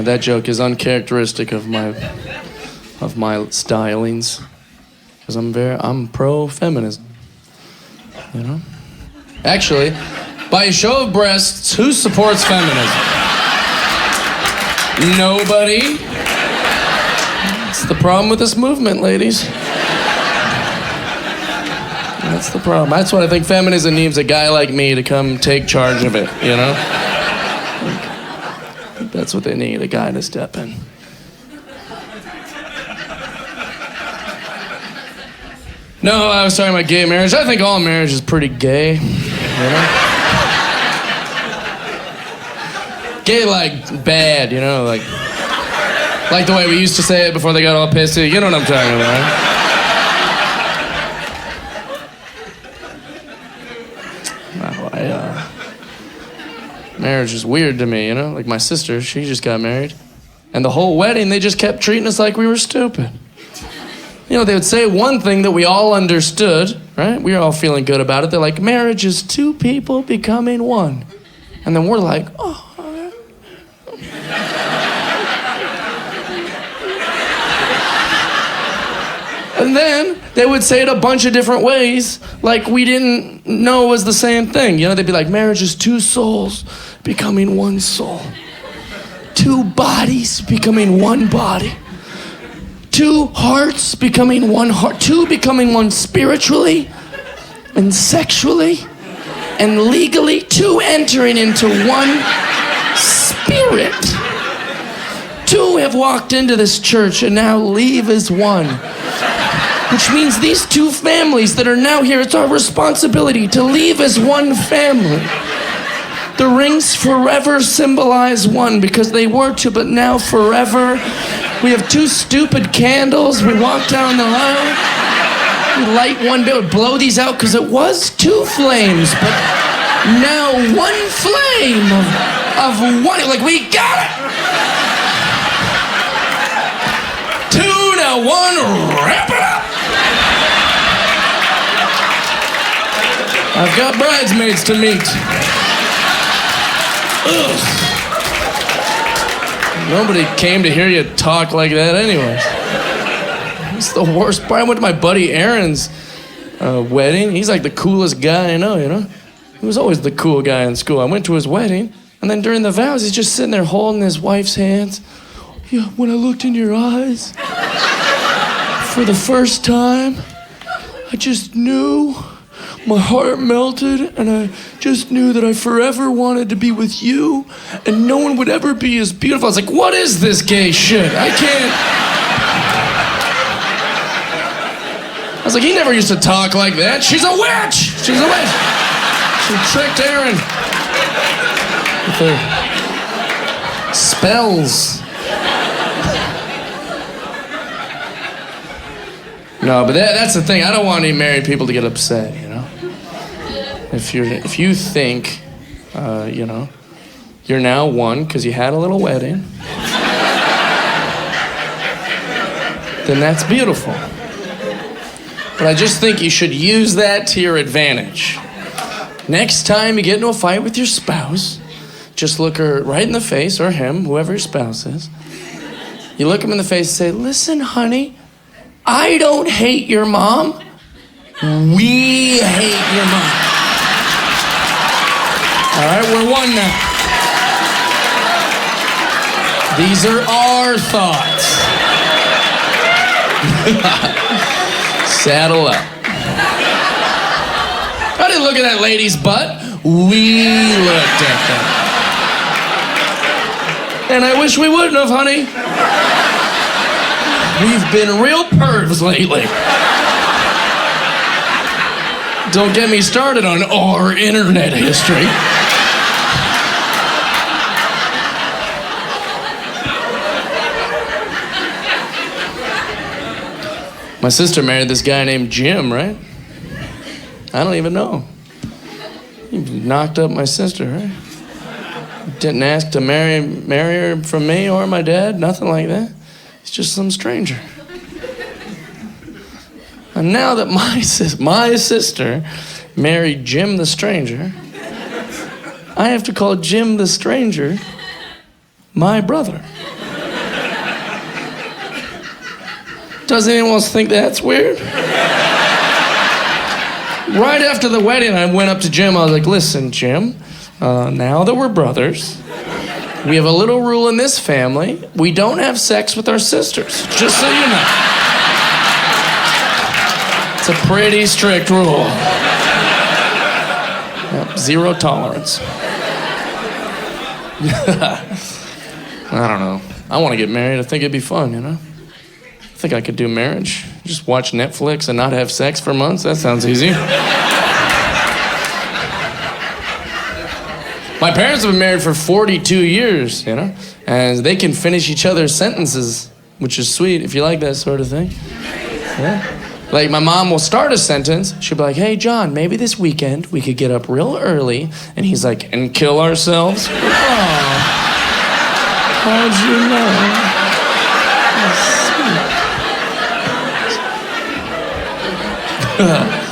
That joke is uncharacteristic of my stylings, because I'm pro-feminism. You know. Actually, by a show of breasts, who supports feminism? Nobody. That's the problem with this movement, ladies. That's the problem. That's what I think feminism needs, a guy like me to come take charge of it, you know? I think that's what they need, a guy to step in. No, I was talking about gay marriage. I think all marriage is pretty gay, you know? Gay like bad, you know, like the way we used to say it before they got all pissy. You know what I'm talking about, right? Marriage is weird to me, you know? Like my sister, she just got married. And the whole wedding, they just kept treating us like we were stupid. You know, they would say one thing that we all understood, right? We were all feeling good about it. They're like, marriage is two people becoming one. And then we're like, oh. And then they would say it a bunch of different ways, like we didn't know it was the same thing. You know, they'd be like, marriage is two souls becoming one soul. Two bodies becoming one body. Two hearts becoming one heart. Two becoming one spiritually and sexually and legally. Two entering into one spirit. Two have walked into this church and now leave as one. Which means these two families that are now here, it's our responsibility to leave as one family. The rings forever symbolize one because they were two, but now forever. We have two stupid candles. We walk down the aisle. We light one bit, blow these out because it was two flames, but now one flame of one. Like, we got it. Two, now one, wrap it up. I've got bridesmaids to meet. Ugh. Nobody came to hear you talk like that anyways. It's the worst part. I went to my buddy Aaron's wedding. He's like the coolest guy I know, you know? He was always the cool guy in school. I went to his wedding, and then during the vows, he's just sitting there holding his wife's hands. Yeah, when I looked in your eyes, for the first time, I just knew. My heart melted, and I just knew that I forever wanted to be with you, and no one would ever be as beautiful. I was like, what is this gay shit? I can't. I was like, he never used to talk like that. She's a witch! She's a witch! She tricked Aaron with her spells. No, but that's the thing. I don't want any married people to get upset, you know? If you think, you know, you're now one because you had a little wedding, then that's beautiful. But I just think you should use that to your advantage. Next time you get into a fight with your spouse, just look her right in the face, or him, whoever your spouse is. You look him in the face and say, listen, honey, I don't hate your mom. We hate your mom. All right, we're one now. These are our thoughts. Saddle up. I didn't look at that lady's butt. We looked at that. And I wish we wouldn't have, honey. We've been real pervs lately. Don't get me started on our internet history. My sister married this guy named Jim, right? I don't even know. He knocked up my sister, right? Didn't ask to marry her from me or my dad, nothing like that. He's just some stranger. And now that my sister married Jim the stranger, I have to call Jim the stranger my brother. Does anyone else think that's weird? Right after the wedding, I went up to Jim. I was like, listen, Jim, now that we're brothers, we have a little rule in this family. We don't have sex with our sisters, just so you know. It's a pretty strict rule. Yep, zero tolerance. I don't know. I want to get married. I think it'd be fun, you know? I think I could do marriage. Just watch Netflix and not have sex for months. That sounds easy. My parents have been married for 42 years, you know? And they can finish each other's sentences, which is sweet if you like that sort of thing. Yeah. Like, my mom will start a sentence. She'll be like, hey, John, maybe this weekend we could get up real early. And he's like, and kill ourselves? Oh, how'd you know? That's sweet.